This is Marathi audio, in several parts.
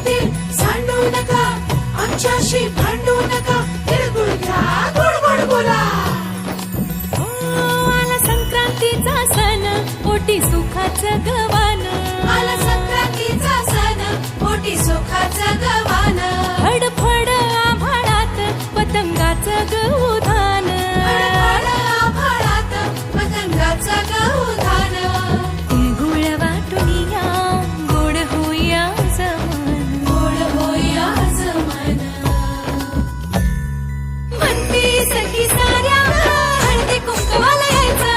संस्कृती सांडू नका, आमच्याशी भांडू नका, तिळगुळ घ्या, गोड गोड बोला. आला संक्रांतीचा सण, पोटी सुखाचं गवान. आला संक्रांतीचा सण, पोटी सुखाचं गवान. फडफड आभाळात पतंगाचं गहुधान. फडफड आभाळात पतंगाचं गहुधान. तिळगुळ वाटून या, गोड होऊया जमान. गोड होया जमान. म्हणती सखी साऱ्या हळदी कुंकवाला यायचं.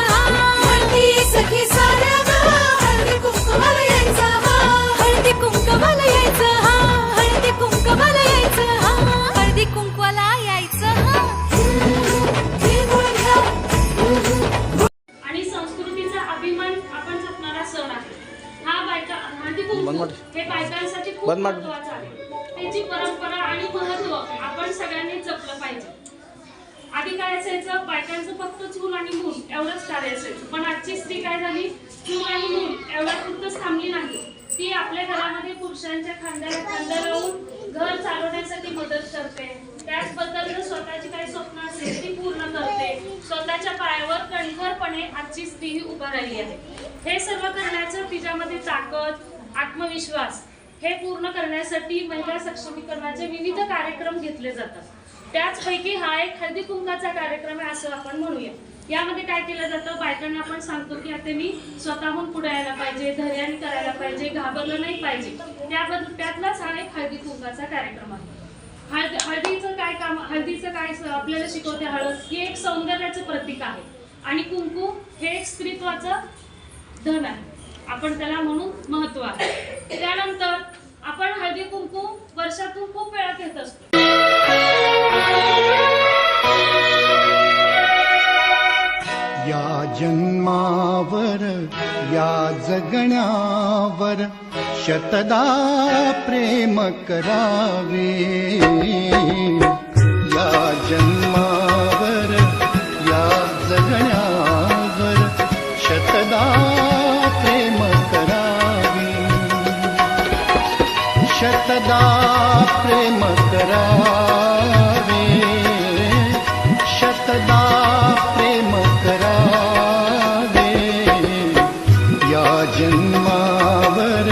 म्हणती सखी साऱ्या हळदी कुंकवाला यायचं. हळदी कुंकवाला यायचं. हळदी कुंकवाला यायचं. हळदी कुंकवाला यायचं. तिळगुळ घ्या. आणि संस्कृतीचा अभिमान आपण जपणारा सण आहे. हा बायका हळदी कुंकू हे बायकांसाठी खूप महत्त्वाचं आहे. त्याची परंपरा आणि महत्त्व आपण सगळ्यांनी जपलं पाहिजे. आधी काय असायचं, बायकांचं फक्त चूल आणि मूल एवढंच कार्य असायचं. पण आजची स्त्री काय झाली, चूल आणि मूल एवढ्यापुरतंच थांबली नाही. ती आपल्या घरामध्ये पुरुषांच्या खांद्याला खांदा लावून घर चालवण्यासाठी मदत करते. त्याचबद्दल जर स्वतःची काही स्वप्न असेल ती पूर्ण करते. स्वतःच्या पायावर कणखरपणे आजची स्त्री ही उभा राहिली आहे. हे सर्व करण्याचं तिच्यामध्ये ताकद, आत्मविश्वास हे पूर्ण करण्यासाठी महिला सक्षमीकरणाचे विविध कार्यक्रम घेतले जातात. त्याचपैकी हा एक हळदी कुंकाचा कार्यक्रम आहे असं आपण म्हणूया. यामध्ये काय केलं जातं, बायकांना आपण सांगतो की आता मी स्वतःहून पुढे यायला पाहिजे, धैर्याने करायला पाहिजे, घाबरलं नाही पाहिजे. त्यातलाच हा एक हळदी कुंकाचा कार्यक्रम आहे. हळदीचं काय आपल्याला शिकवते. हळद ही एक सौंदर्याचं प्रतीक आहे आणि कुंकू हे एक स्त्रीत्वाचं धन आहे. आपण त्याला म्हणून महत्व आहे. त्यानंतर आपण हळदी कुंकू वर्षातून खूप वेळा घेत असतो. या जन्मावर या जगण्यावर शतदा प्रेम करावे. या जन्मावर या जगण्यावर शतदा प्रेम करावे. शतदा प्रेम करावे. शतदा प्रेम करावे. या जन्मावर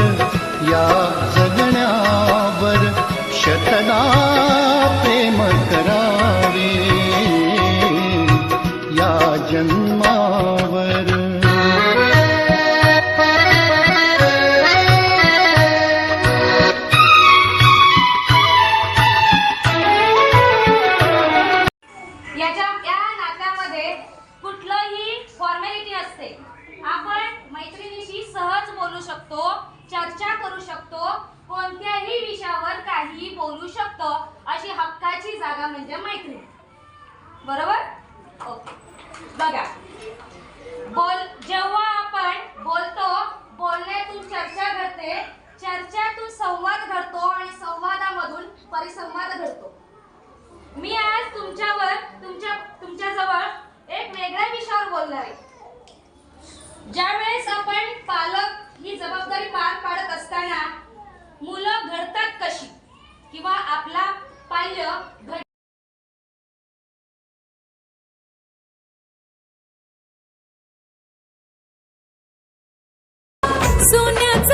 या जगण्यावर शतदा प्रेम करावे. या जन्मावर. या नात्यामध्ये कुठलंही फॉर्मॅलिटी नसते. आपण मैत्रिणीशी सहज बोलू शकतो, चर्चा करू शकतो, कोणत्याही विषयावर काहीही बोलू शकतो. अशी हक्काची जागा म्हणजे मैत्रीण. बरोबर? ओके. बघा, जेव्हा आपण बोलतो, बोलण्यातून चर्चा घडते, चर्चेतून संवाद घडतो आणि संवादामधून परिसंवाद घडतो. मी आज तुमच्याजवळ एक वेगळ्या विषयावर बोलणार आहे. ज्यावेळेस आपण पालक ही जबाबदारी पार पाडत असताना मुलं घडतात कशी किंवा आपला पाल्य सोन्याचं